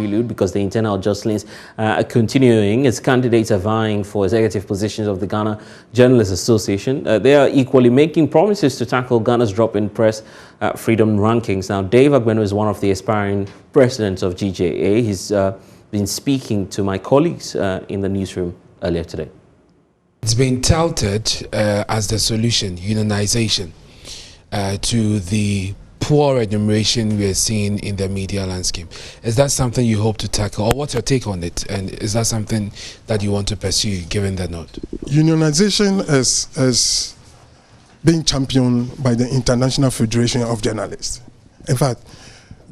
prelude because the internal jostlings are continuing as candidates are vying for executive positions of the Ghana Journalists Association. They are equally making promises to tackle Ghana's drop in press freedom rankings. Now, Dave Agbenu is one of the aspiring presidents of GJA. He's been speaking to my colleagues in the newsroom earlier today. It's been touted as the solution, unionization, to the poor remuneration we are seeing in the media landscape. Is that something you hope to tackle, or what's your take on it? And is that something that you want to pursue, given the note? Unionization is being championed by the International Federation of Journalists. In fact,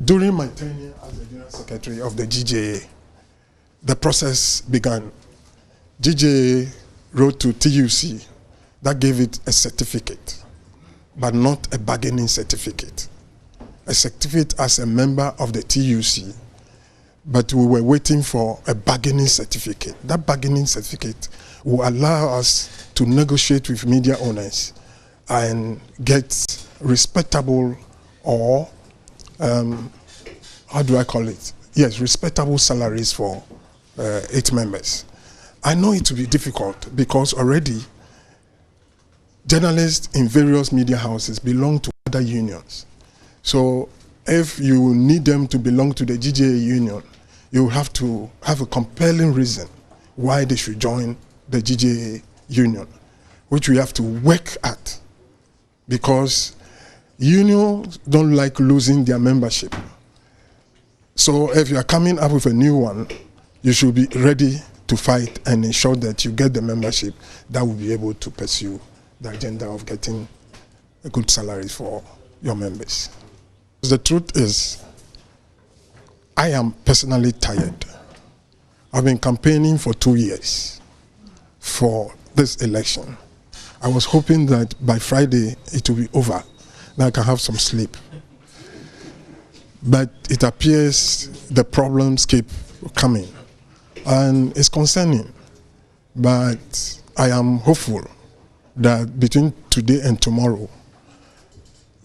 during my tenure as the General Secretary of the GJA, the process began. GJA wrote to TUC that gave it a certificate, but not a bargaining certificate. A certificate as a member of the TUC, but we were waiting for a bargaining certificate. That bargaining certificate will allow us to negotiate with media owners and get respectable, or how do I call it? Yes, respectable salaries for its members. I know it will be difficult because already journalists in various media houses belong to other unions. So if you need them to belong to the GJA union, you have to have a compelling reason why they should join the GJA union, which we have to work at, because unions don't like losing their membership. So if you are coming up with a new one, you should be ready to fight and ensure that you get the membership that will be able to pursue the agenda of getting a good salary for your members. The truth is, I am personally tired. I've been campaigning for 2 years for this election. I was hoping that by Friday it will be over, that I can have some sleep. But it appears the problems keep coming. And it's concerning, but I am hopeful that between today and tomorrow,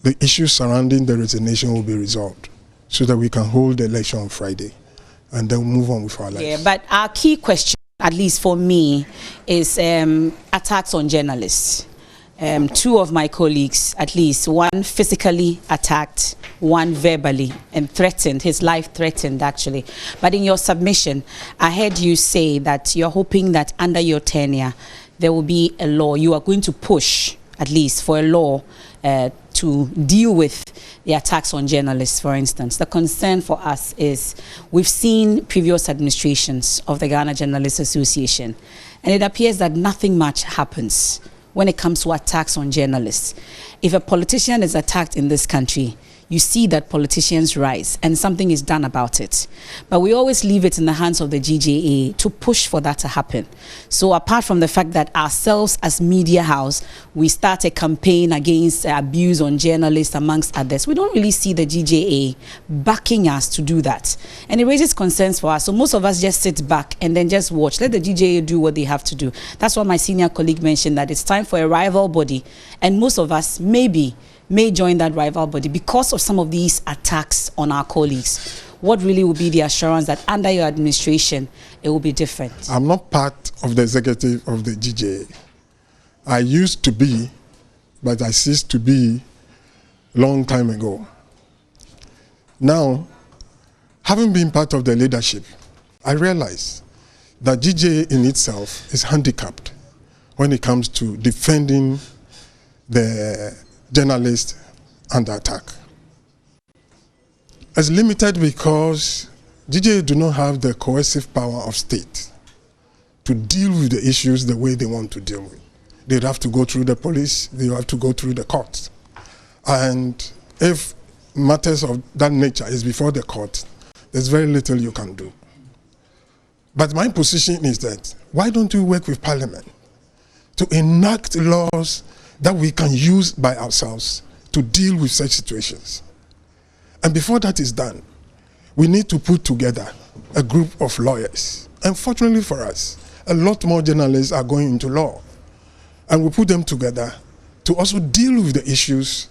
the issues surrounding the resignation will be resolved so that we can hold the election on Friday and then move on with our lives. Yeah, but our key question, at least for me, is attacks on journalists. Two of my colleagues, at least, one physically attacked, one verbally, and threatened, his life threatened actually. But in your submission, I heard you say that you're hoping that under your tenure, there will be a law. You are going to push, at least, for a law to deal with the attacks on journalists, for instance. The concern for us is we've seen previous administrations of the Ghana Journalists Association, and it appears that nothing much happens when it comes to attacks on journalists. If a politician is attacked in this country, you see that politicians rise and something is done about it. But we always leave it in the hands of the GJA to push for that to happen. So apart from the fact that ourselves as media house, we start a campaign against abuse on journalists amongst others, we don't really see the GJA backing us to do that. And it raises concerns for us. So most of us just sit back and then just watch. Let the GJA do what they have to do. That's what my senior colleague mentioned, that it's time for a rival body. And most of us may join that rival body because of some of these attacks on our colleagues. What really will be the assurance that under your administration, it will be different? I'm not part of the executive of the GJA. I used to be, but I ceased to be a long time ago. Now, having been part of the leadership, I realize that GJA in itself is handicapped when it comes to defending the journalists under attack. It's limited because GJA do not have the coercive power of state to deal with the issues the way they want to deal with. They'd have to go through the police, they have to go through the courts. And if matters of that nature is before the court, there's very little you can do. But my position is that, why don't we work with Parliament to enact laws that we can use by ourselves to deal with such situations? And before that is done, we need to put together a group of lawyers. Unfortunately for us, a lot more journalists are going into law. And we put them together to also deal with the issues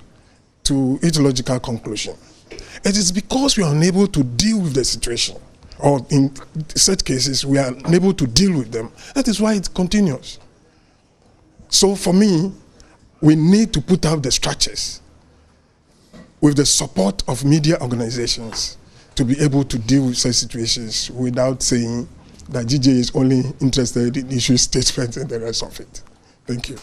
to its logical conclusion. It is because we are unable to deal with the situation or in such cases we are unable to deal with them. That is why it continues. So for me, we need to put out the structures with the support of media organizations to be able to deal with such situations without saying that GJA is only interested in issuing statements and the rest of it. Thank you.